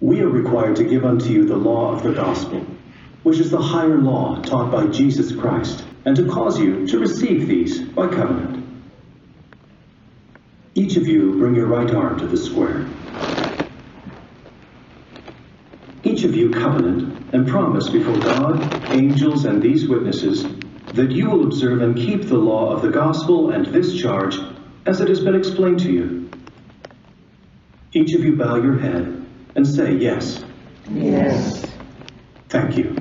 We are required to give unto you the law of the gospel, which is the higher law taught by Jesus Christ, and to cause you to receive these by covenant. Each of you bring your right arm to the square. Each of you covenant and promise before God, angels, and these witnesses that you will observe and keep the law of the gospel and this charge as it has been explained to you. Each of you bow your head and say yes. Yes. Thank you.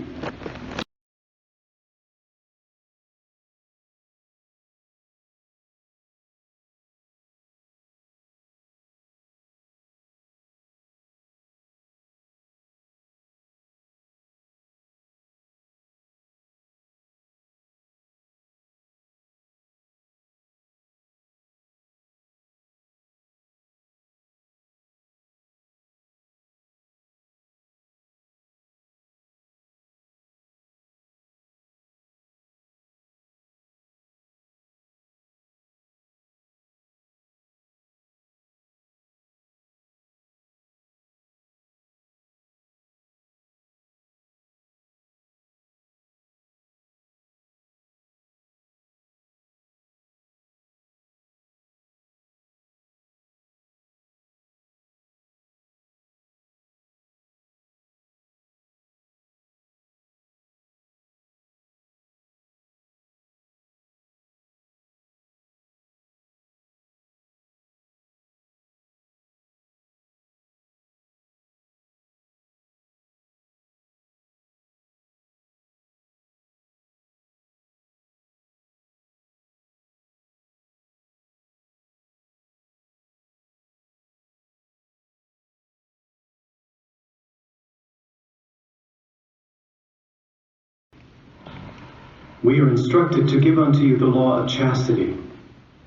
We are instructed to give unto you the law of chastity,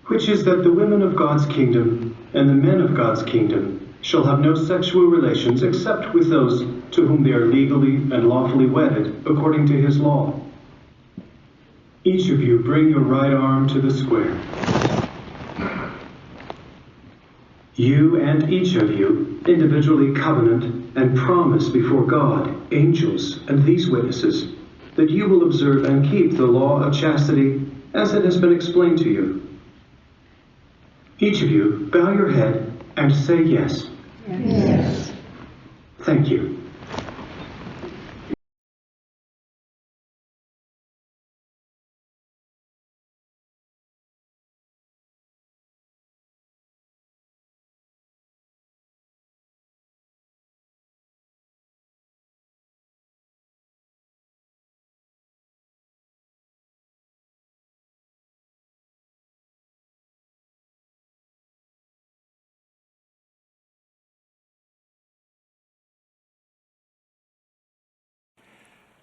which is that the women of God's kingdom and the men of God's kingdom shall have no sexual relations except with those to whom they are legally and lawfully wedded according to his law. Each of you bring your right arm to the square. You and each of you individually covenant and promise before God, angels, and these witnesses that you will observe and keep the law of chastity as it has been explained to you. Each of you bow your head and say yes. Yes. Thank you.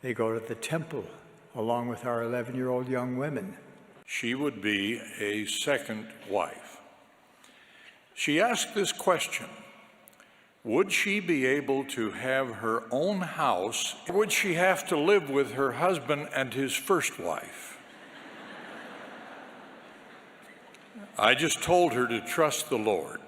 They go to the temple along with our 11-year-old young women. She would be a second wife. She asked this question: would she be able to have her own house? Or would she have to live with her husband and his first wife? I just told her to trust the Lord.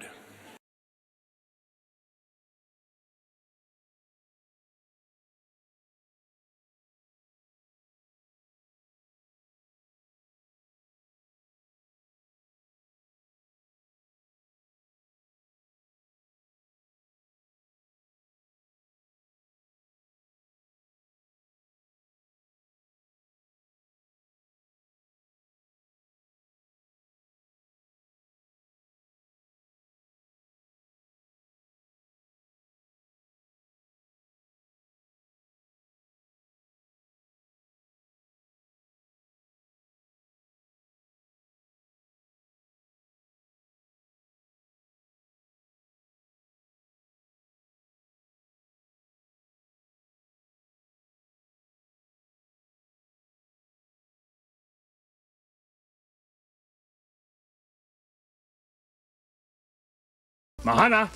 Mahana!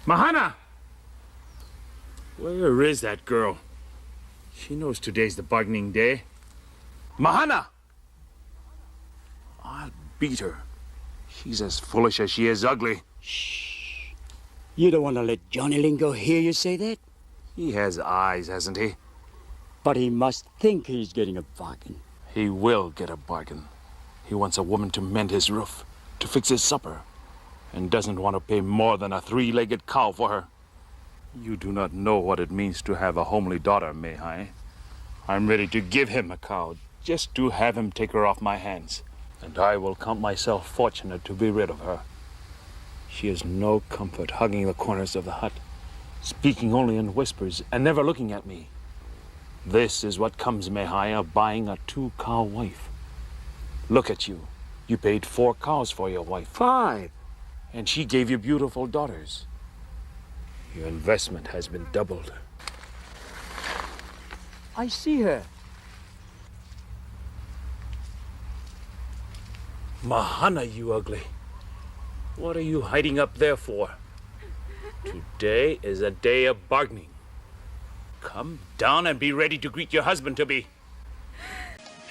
Mahana! Where is that girl? She knows today's the bargaining day. Mahana! I'll beat her. She's as foolish as she is ugly. Shh. You don't want to let Johnny Lingo hear you say that? He has eyes, hasn't he? But he must think he's getting a bargain. He will get a bargain. He wants a woman to mend his roof, to fix his supper, and doesn't want to pay more than a three-legged cow for her. You do not know what it means to have a homely daughter, Mayhai. I'm ready to give him a cow, just to have him take her off my hands. And I will count myself fortunate to be rid of her. She is no comfort hugging the corners of the hut, speaking only in whispers and never looking at me. This is what comes, Mayhai, of buying a 2-cow wife. Look at you. You paid 4 cows for your wife. 5. And she gave you beautiful daughters. Your investment has been doubled. I see her. Mahana, you ugly. What are you hiding up there for? Today is a day of bargaining. Come down and be ready to greet your husband-to-be.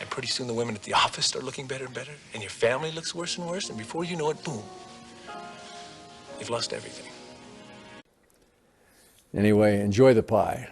And pretty soon the women at the office start looking better and better, and your family looks worse and worse, and before you know it, boom, you've lost everything. Anyway, enjoy the pie.